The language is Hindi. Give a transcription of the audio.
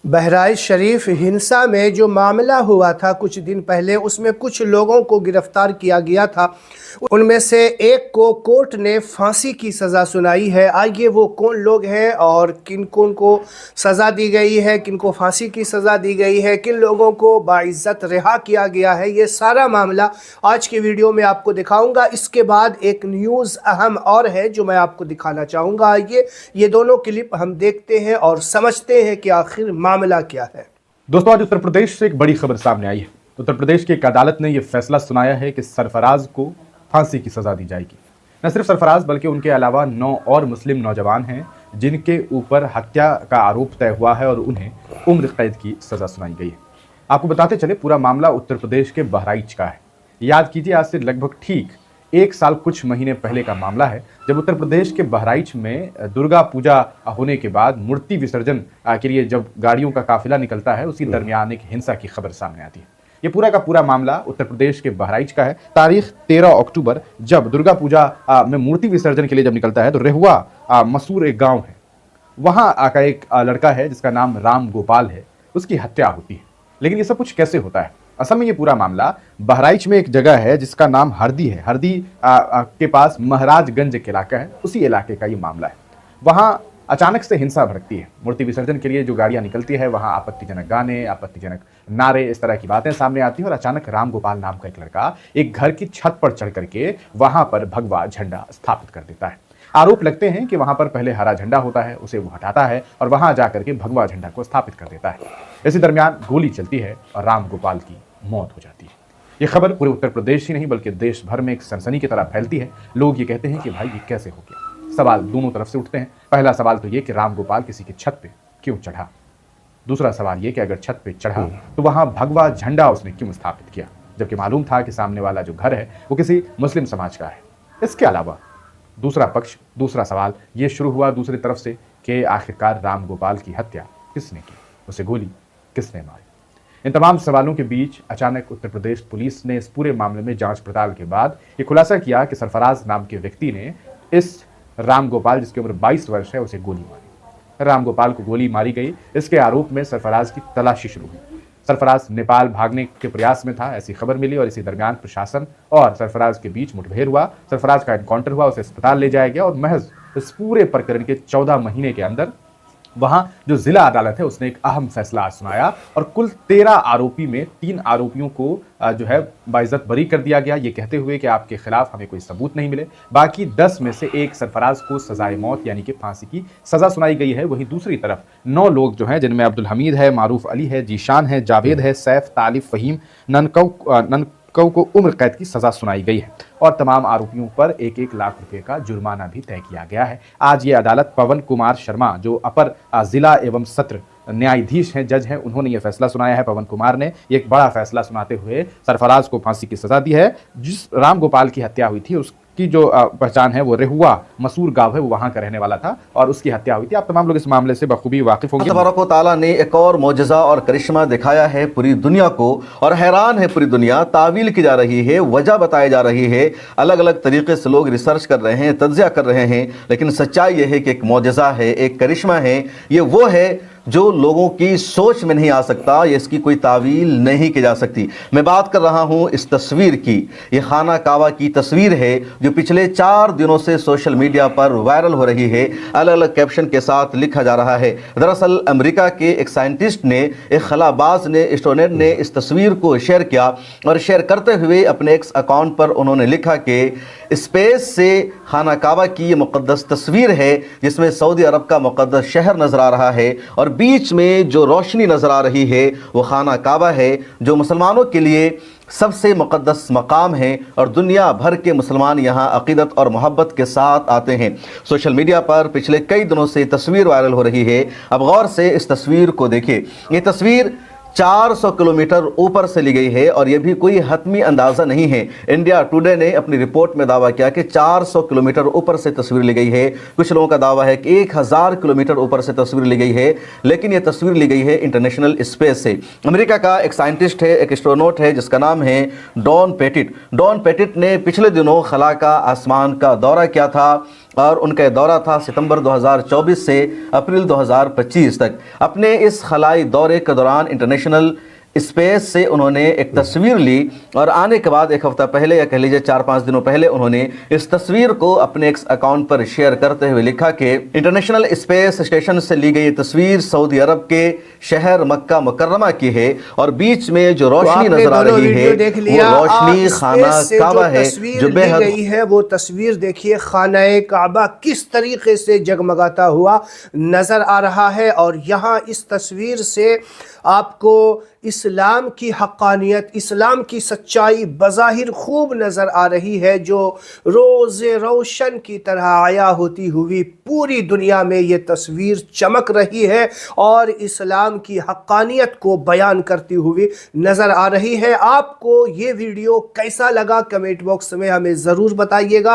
बहराइच शरीफ हिंसा में जो मामला हुआ था कुछ दिन पहले, उसमें कुछ लोगों को गिरफ्तार किया गया था। उनमें से एक को कोर्ट ने फांसी की सज़ा सुनाई है। आइए वो कौन लोग हैं और किन कौन को सज़ा दी गई है, किन को फांसी की सज़ा दी गई है, किन लोगों को बाइज्जत रिहा किया गया है, ये सारा मामला आज की वीडियो में आपको दिखाऊंगा। इसके बाद एक न्यूज़ अहम और है जो मैं आपको दिखाना चाहूँगा। आइए ये दोनों क्लिप हम देखते हैं और समझते हैं कि आखिर मामला क्या है। दोस्तों, आज उत्तर प्रदेश से एक बड़ी खबर सामने आई है। उत्तर प्रदेश की एक अदालत ने यह फैसला सुनाया है कि सरफराज को फांसी की सजा दी जाएगी। न सिर्फ सरफराज बल्कि उनके अलावा 9 और मुस्लिम नौजवान हैं जिनके ऊपर हत्या का आरोप तय हुआ है और उन्हें उम्र कैद की सजा सुनाई गई है। आपको बताते चले, पूरा मामला उत्तर प्रदेश के बहराइच का है। याद कीजिए, आज से लगभग ठीक 1 साल कुछ महीने पहले का मामला है, जब उत्तर प्रदेश के बहराइच में दुर्गा पूजा होने के बाद मूर्ति विसर्जन के लिए जब गाड़ियों का काफिला निकलता है, उसी दरमियान एक हिंसा की खबर सामने आती है। ये पूरा का पूरा मामला उत्तर प्रदेश के बहराइच का है। तारीख 13 अक्टूबर जब दुर्गा पूजा में मूर्ति विसर्जन के लिए जब निकलता है तो रेहुआ मसूर एक गाँव है, वहाँ का एक लड़का है जिसका नाम राम गोपाल है, उसकी हत्या होती है। लेकिन ये सब कुछ कैसे होता है? असल में ये पूरा मामला बहराइच में एक जगह है जिसका नाम हरदी है। हरदी के पास महाराजगंज के इलाका है, उसी इलाके का ये मामला है। वहाँ अचानक से हिंसा भड़कती है। मूर्ति विसर्जन के लिए जो गाड़ियाँ निकलती है, वहाँ आपत्तिजनक गाने, आपत्तिजनक नारे, इस तरह की बातें सामने आती हैं और अचानक राम गोपाल नाम का एक लड़का एक घर की छत पर चढ़ करके वहाँ पर भगवा झंडा स्थापित कर देता है। आरोप लगते हैं कि वहाँ पर पहले हरा झंडा होता है, उसे वो हटाता है और वहाँ जाकर के भगवा झंडा को स्थापित कर देता है। इसी दरमियान गोली चलती है और राम गोपाल की मौत हो जाती है। ये खबर पूरे उत्तर प्रदेश ही नहीं बल्कि देश भर में एक सनसनी की तरह फैलती है। लोग ये कहते हैं कि भाई ये कैसे हो गया। सवाल दोनों तरफ से उठते हैं। पहला सवाल तो ये कि राम गोपाल किसी की छत पे क्यों चढ़ा। दूसरा सवाल ये कि अगर छत पे चढ़ा तो वहां भगवा झंडा उसने क्यों स्थापित किया, जबकि मालूम था कि सामने वाला जो घर है वो किसी मुस्लिम समाज का है। इसके अलावा दूसरा सवाल ये शुरू हुआ दूसरी तरफ से कि आखिरकार राम गोपाल की हत्या किसने की, उसे गोली किसने मारी। इन तमाम सवालों के बीच अचानक उत्तर प्रदेश पुलिस ने इस पूरे मामले में जांच पड़ताल के बाद ये खुलासा किया कि सरफराज नाम के व्यक्ति ने इस राम गोपाल, जिसकी उम्र 22 वर्ष है, उसे गोली मारी। राम गोपाल को गोली मारी गई, इसके आरोप में सरफराज की तलाशी शुरू हुई। सरफराज नेपाल भागने के प्रयास में था, ऐसी खबर मिली और इसी दरमियान प्रशासन और सरफराज के बीच मुठभेड़ हुआ। सरफराज का एनकाउंटर हुआ, उसे अस्पताल ले जाया गया और महज इस पूरे प्रकरण के 14 महीने के अंदर वहां जो जिला अदालत है उसने एक अहम फैसला सुनाया और कुल 13 आरोपी में 3 आरोपियों को जो है बाइज्जत बरी कर दिया गया, ये कहते हुए कि आपके खिलाफ हमें कोई सबूत नहीं मिले। बाकी 10 में से एक सरफराज को सजाए मौत यानी कि फांसी की सजा सुनाई गई है। वहीं दूसरी तरफ 9 लोग जो हैं, जिनमें अब्दुल हमीद है, मारूफ अली है, जीशान है, जावेद है, सैफ, तालिफ, फहीम, ननकौ को उम्र कैद की सजा सुनाई गई है और तमाम आरोपियों पर 1-1 लाख रुपए का जुर्माना भी तय किया गया है। आज ये अदालत पवन कुमार शर्मा, जो अपर जिला एवं सत्र न्यायाधीश हैं, जज हैं, उन्होंने ये फैसला सुनाया है। पवन कुमार ने एक बड़ा फैसला सुनाते हुए सरफराज को फांसी की सजा दी है। जिस राम गोपाल की हत्या हुई थी उसकी जो पहचान है वो रेहुआ मसूर गांव है, वो वहां का रहने वाला था और उसकी हत्या हुई थी। आप तमाम लोग इस मामले से बखूबी वाकिफ होंगे। तबारक व तआला ने एक और मौजज़ा और करिश्मा दिखाया है पूरी दुनिया को और हैरान है पूरी दुनिया। तावील की जा रही है, वजह बताई जा रही है, अलग अलग तरीके से लोग रिसर्च कर रहे हैं, तज्ज़िया कर रहे हैं, लेकिन सच्चाई यह है कि एक मौजज़ा है, एक करिश्मा है। ये वो है जो लोगों की सोच में नहीं आ सकता, ये इसकी कोई तावील नहीं की जा सकती। मैं बात कर रहा हूँ इस तस्वीर की। ये खाना काबा की तस्वीर है जो पिछले 4 दिनों से सोशल मीडिया पर वायरल हो रही है। अलग अलग कैप्शन के साथ लिखा जा रहा है। दरअसल अमेरिका के एक साइंटिस्ट ने, एक खलाबाज ने, स्टोनेट ने इस तस्वीर को शेयर किया और शेयर करते हुए अपने एक्स अकाउंट पर उन्होंने लिखा कि स्पेस से खाना काबा की ये मुक़द्दस तस्वीर है जिसमें सऊदी अरब का मुक़द्दस शहर नज़र आ रहा है और बीच में जो रोशनी नज़र आ रही है वो खाना काबा है, जो मुसलमानों के लिए सबसे मुक़द्दस मकाम है और दुनिया भर के मुसलमान यहाँ अक़ीदत और मोहब्बत के साथ आते हैं। सोशल मीडिया पर पिछले कई दिनों से तस्वीर वायरल हो रही है। अब गौर से इस तस्वीर को देखिए। ये तस्वीर 400 किलोमीटर ऊपर से ली गई है और यह भी कोई हतमी अंदाज़ा नहीं है। इंडिया टुडे ने अपनी रिपोर्ट में दावा किया कि 400 किलोमीटर ऊपर से तस्वीर ली गई है। कुछ लोगों का दावा है कि 1000 किलोमीटर ऊपर से तस्वीर ली गई है, लेकिन यह तस्वीर ली गई है इंटरनेशनल स्पेस से। अमेरिका का एक साइंटिस्ट है, एक एस्ट्रोनॉट है जिसका नाम है डॉन पेटिट। डॉन पेटिट ने पिछले दिनों खला का आसमान का दौरा किया था और उनका दौरा था सितंबर 2024 से अप्रैल 2025 तक। अपने इस खलाई दौरे के दौरान इंटरनेशनल स्पेस से उन्होंने एक तस्वीर ली और आने के बाद एक हफ्ता पहले या कह लीजिए 4-5 दिनों पहले उन्होंने इस तस्वीर को अपने एक अकाउंट पर शेयर करते हुए लिखा कि इंटरनेशनल स्पेस स्टेशन से ली गई तस्वीर सऊदी अरब के शहर मक्का मुकर्रमा की है और बीच में जो रोशनी नजर आ रही है वो रोशनी खाना काबा है जो बेहद गई है। वो तस्वीर देखिए, खाना काबा किस तरीके से जगमगाता हुआ नजर आ रहा है और यहाँ इस तस्वीर से आपको इस्लाम की हक्कानियत, इस्लाम की सच्चाई बज़ाहिर खूब नज़र आ रही है, जो रोज़े रोशन की तरह आया होती हुई पूरी दुनिया में ये तस्वीर चमक रही है और इस्लाम की हक्कानियत को बयान करती हुई नज़र आ रही है। आपको ये वीडियो कैसा लगा कमेंट बॉक्स में हमें ज़रूर बताइएगा।